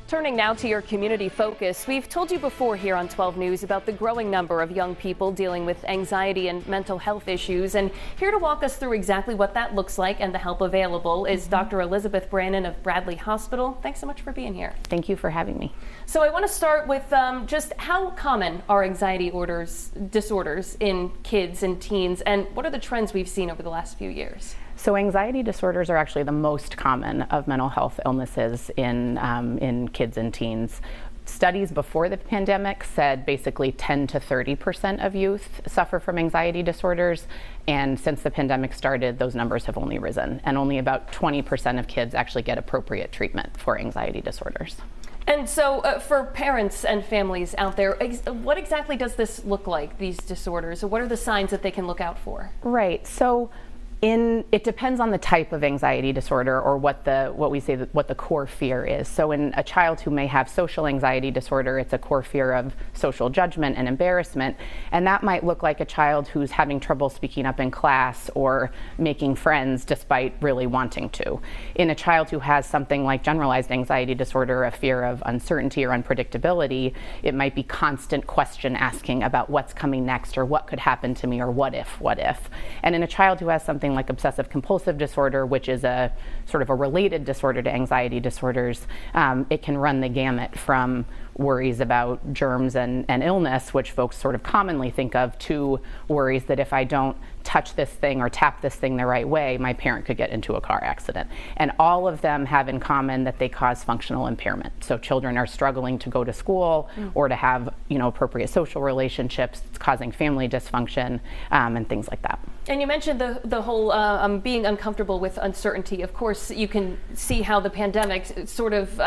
Turning now to your community focus, we've told you before here on 12 News about the growing number of young people dealing with anxiety and mental health issues. And here to walk us through exactly what that looks like and the help available is Dr. Elizabeth Brannan of Bradley Hospital. Thanks so much for being here. Thank you for having me. So I want to start with just how common are anxiety disorders in kids and teens, and what are the trends we've seen over the last few years? So anxiety disorders are actually the most common of mental health illnesses in kids and teens. Studies before the pandemic said basically 10 to 30% of youth suffer from anxiety disorders, and since the pandemic started, those numbers have only risen, and only about 20% of kids actually get appropriate treatment for anxiety disorders. And so for parents and families out there, what exactly does this look like, these disorders? What are the signs that they can look out for? Right. So it depends on the type of anxiety disorder or what the core fear is. So in a child who may have social anxiety disorder, it's a core fear of social judgment and embarrassment, and that might look like a child who's having trouble speaking up in class or making friends despite really wanting to. In a child who has something like generalized anxiety disorder, a fear of uncertainty or unpredictability, it might be constant question asking about what's coming next or what could happen to me or what if. And in a child who has something like obsessive compulsive disorder, which is a sort of a related disorder to anxiety disorders, it can run the gamut from worries about germs and illness, which folks sort of commonly think of, to worries that if I don't touch this thing or tap this thing the right way, my parent could get into a car accident. And all of them have in common that they cause functional impairment. So children are struggling to go to school or to have, appropriate social relationships. It's causing family dysfunction and things like that. And you mentioned the whole being uncomfortable with uncertainty. Of course, you can see how the pandemic sort of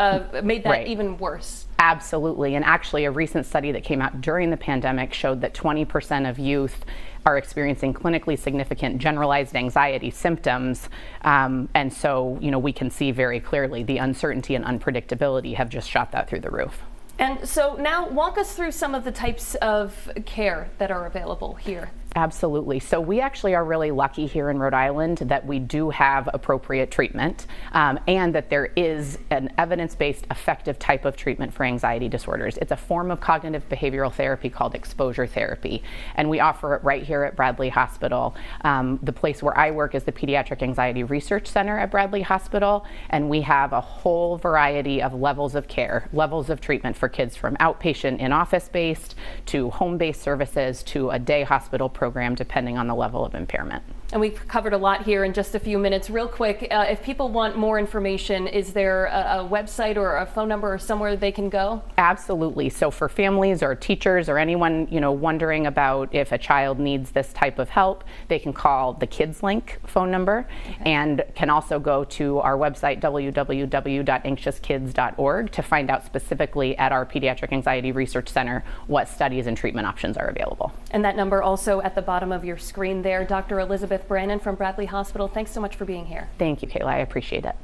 made that Right. even worse. Absolutely. And actually, a recent study that came out during the pandemic showed that 20% of youth are experiencing clinically significant generalized anxiety symptoms. And so, we can see very clearly the uncertainty and unpredictability have just shot that through the roof. And so now walk us through some of the types of care that are available here. Absolutely. So we actually are really lucky here in Rhode Island that we do have appropriate treatment and that there is an evidence-based effective type of treatment for anxiety disorders. It's a form of cognitive behavioral therapy called exposure therapy, and we offer it right here at Bradley Hospital. The place where I work is the Pediatric Anxiety Research Center at Bradley Hospital, and we have a whole variety of levels of care, levels of treatment for kids, from outpatient in-office based to home-based services to a day hospital program, depending on the level of impairment. And we've covered a lot here in just a few minutes. Real quick, if people want more information, is there a website or a phone number or somewhere they can go? Absolutely. So for families or teachers or anyone wondering about if a child needs this type of help, they can call the Kids Link phone number, and can also go to our website www.anxiouskids.org to find out specifically at our Pediatric Anxiety Research Center what studies and treatment options are available. And that number also at the bottom of your screen there. Dr. Elizabeth Brannan from Bradley Hospital, thanks so much for being here. Thank you, Kayla. I appreciate it.